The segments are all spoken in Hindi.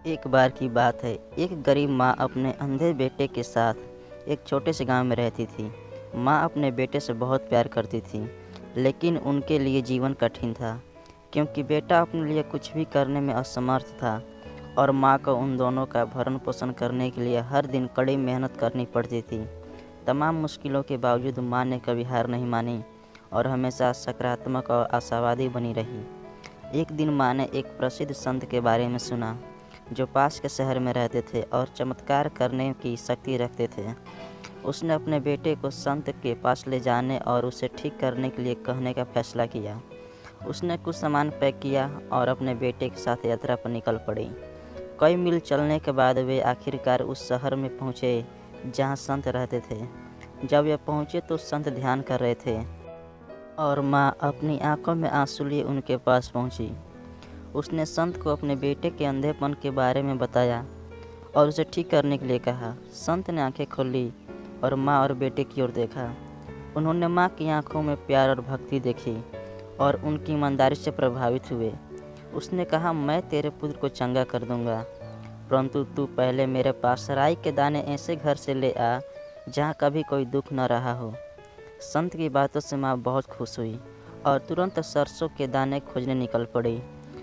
एक बार की बात है। एक गरीब माँ अपने अंधे बेटे के साथ एक छोटे से गांव में रहती थी। माँ अपने बेटे से बहुत प्यार करती थी, लेकिन उनके लिए जीवन कठिन था, क्योंकि बेटा अपने लिए कुछ भी करने में असमर्थ था और माँ को उन दोनों का भरण पोषण करने के लिए हर दिन कड़ी मेहनत करनी पड़ती थी। तमाम मुश्किलों के बावजूद माँ ने कभी हार नहीं मानी और हमेशा सकारात्मक और आशावादी बनी रही। एक दिन माँ ने एक प्रसिद्ध संत के बारे में सुना, जो पास के शहर में रहते थे और चमत्कार करने की शक्ति रखते थे। उसने अपने बेटे को संत के पास ले जाने और उसे ठीक करने के लिए कहने का फैसला किया। उसने कुछ सामान पैक किया और अपने बेटे के साथ यात्रा पर निकल पड़ी। कई मील चलने के बाद वे आखिरकार उस शहर में पहुँचे जहाँ संत रहते थे। जब वे पहुँचे तो संत ध्यान कर रहे थे और माँ अपनी आंखों में आंसू लिए उनके पास पहुँची। उसने संत को अपने बेटे के अंधेपन के बारे में बताया और उसे ठीक करने के लिए कहा। संत ने आंखें खोली और माँ और बेटे की ओर देखा। उन्होंने माँ की आंखों में प्यार और भक्ति देखी और उनकी ईमानदारी से प्रभावित हुए। उसने कहा, मैं तेरे पुत्र को चंगा कर दूंगा, परंतु तू पहले मेरे पास राई के दाने ऐसे घर से ले आ जहाँ कभी कोई दुख न रहा हो। संत की बातों से माँ बहुत खुश हुई और तुरंत सरसों के दाने खोजने निकल पड़ी।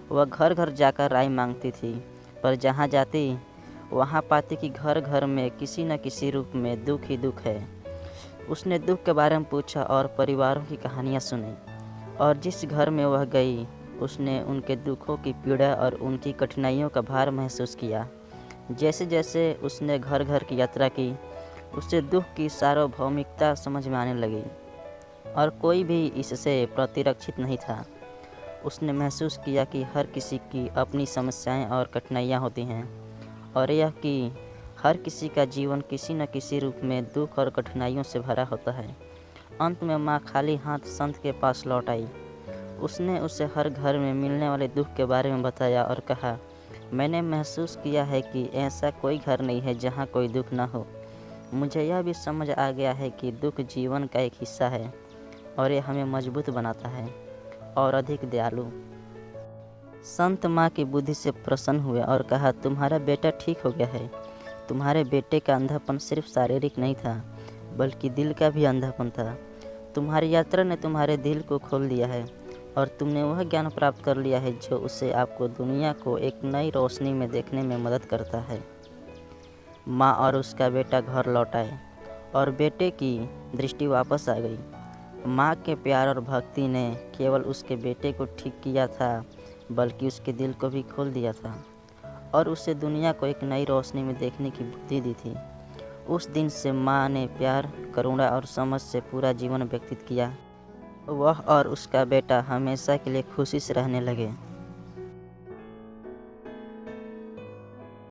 वह घर घर जाकर राय मांगती थी, पर जहाँ जाती वहाँ पाती कि घर घर में किसी न किसी रूप में दुख ही दुख है। उसने दुख के बारे में पूछा और परिवारों की कहानियाँ सुनी, और जिस घर में वह गई उसने उनके दुखों की पीड़ा और उनकी कठिनाइयों का भार महसूस किया। जैसे जैसे उसने घर घर की यात्रा की, उसे दुख की सार्वभौमिकता समझ में आने लगी और कोई भी इससे प्रतिरक्षित नहीं था। उसने महसूस किया कि हर किसी की अपनी समस्याएं और कठिनाइयां होती हैं, और यह कि हर किसी का जीवन किसी न किसी रूप में दुख और कठिनाइयों से भरा होता है। अंत में माँ खाली हाथ संत के पास लौट आई। उसने उसे हर घर में मिलने वाले दुख के बारे में बताया और कहा, मैंने महसूस किया है कि ऐसा कोई घर नहीं है जहाँ कोई दुख न हो। मुझे यह भी समझ आ गया है कि दुख जीवन का एक हिस्सा है और यह हमें मजबूत बनाता है और अधिक दयालु। संत माँ की बुद्धि से प्रसन्न हुए और कहा, तुम्हारा बेटा ठीक हो गया है। तुम्हारे बेटे का अंधापन सिर्फ शारीरिक नहीं था, बल्कि दिल का भी अंधापन था। तुम्हारी यात्रा ने तुम्हारे दिल को खोल दिया है और तुमने वह ज्ञान प्राप्त कर लिया है जो उसे आपको दुनिया को एक नई रोशनी में देखने में मदद करता है। माँ और उसका बेटा घर लौट आए और बेटे की दृष्टि वापस आ गई। माँ के प्यार और भक्ति ने केवल उसके बेटे को ठीक किया था, बल्कि उसके दिल को भी खोल दिया था और उसे दुनिया को एक नई रोशनी में देखने की बुद्धि दी थी। उस दिन से माँ ने प्यार, करुणा और समझ से पूरा जीवन व्यतीत किया। वह और उसका बेटा हमेशा के लिए खुशी से रहने लगे।